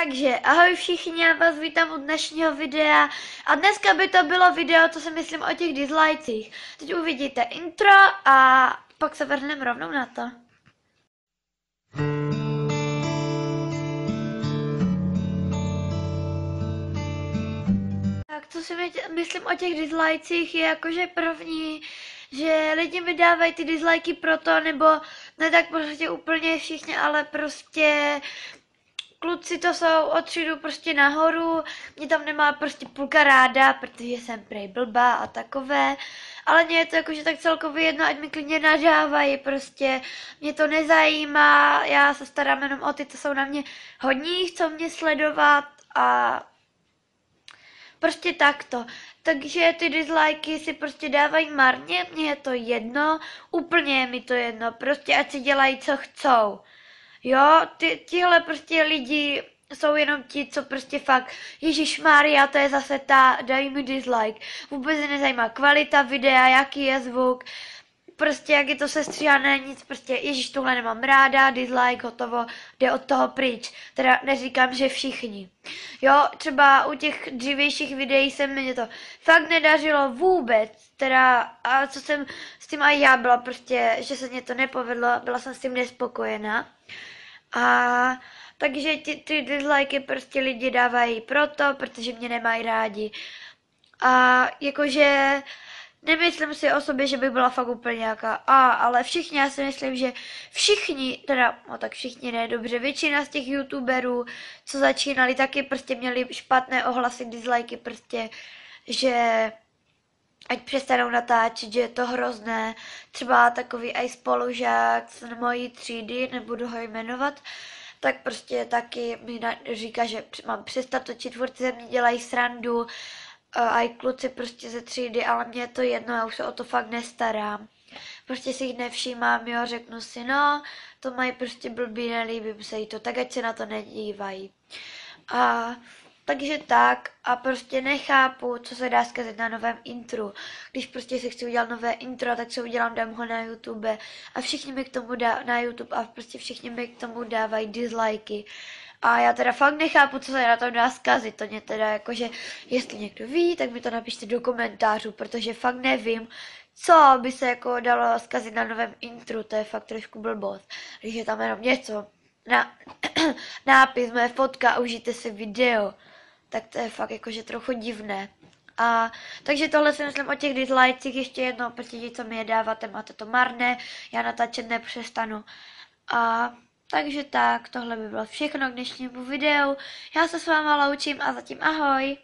Takže ahoj všichni, já vás vítám u dnešního videa a dneska by to bylo video, co si myslím o těch dislikecích. Teď uvidíte intro a pak se vrhneme rovnou na to. Tak co si myslím o těch dislikecích je jakože první, že lidi mi dávají ty dislikey proto, nebo ne tak prostě úplně všichni, ale prostě kluci to jsou od třídu prostě nahoru, mě tam nemá prostě půlka ráda, protože jsem prej blbá a takové, ale mě je to jakože tak celkově jedno, ať mi klidně nadávají, prostě mě to nezajímá, já se starám jenom o ty, co jsou na mě hodní, chcou mě sledovat a prostě takto. Takže ty dislikey si prostě dávají marně, mně je to jedno, úplně je mi to jedno, prostě ať si dělají, co chcou. Jo, tihle prostě lidi jsou jenom ti, co prostě fakt, ježišmarja, to je zase ta, dají mi dislike. Vůbec je nezajímá kvalita videa, jaký je zvuk, prostě jak je to sestříhané, nic, prostě ježiš, tohle nemám ráda, dislike, hotovo, jde od toho pryč. Teda neříkám, že všichni. Jo, třeba u těch dřívějších videí se mě to fakt nedařilo vůbec, teda, a co jsem s tím i já byla prostě, že se mě to nepovedlo, byla jsem s tím nespokojená. A takže ty dislikey prostě lidi dávají proto, protože mě nemají rádi. A jakože nemyslím si o sobě, že bych byla fakt úplně nějaká ale všichni, já si myslím, že všichni, teda, no tak všichni ne, dobře, většina z těch youtuberů, co začínali, taky prostě měli špatné ohlasy, dislikey, prostě, že ať přestanou natáčet, že je to hrozné. Třeba takový i spolužák z mojí třídy, nebudu ho jmenovat, tak prostě taky mi říká, že mám přestat točit, furt ze mě dělají srandu, a i kluci prostě ze třídy, ale mě je to jedno, já už se o to fakt nestarám. Prostě si jich nevšímám, jo, řeknu si, no, to mají prostě blbý, nelíbím se jí to, tak ať se na to nedívají. A takže tak a prostě nechápu, co se dá zkazit na novém intru. Když prostě si chci udělat nové intro, tak se udělám, dám ho na YouTube a všichni mi k tomu na YouTube a prostě všichni mi k tomu dávají dislikey. A já teda fakt nechápu, co se na tom dá zkazit. To mě teda jakože, jestli někdo ví, tak mi to napište do komentářů, protože fakt nevím, co by se jako dalo zkazit na novém intru, to je fakt trošku blbost. Když je tam jenom něco, nápis, moje fotka, užijte si video, tak to je fakt jakože trochu divné. A takže tohle si myslím o těch dislikecích ještě jednou, protože co mi je dáváte, máte to marné, já natáčet nepřestanu. A takže tak, tohle by bylo všechno k dnešnímu videu. Já se s váma loučím a zatím ahoj.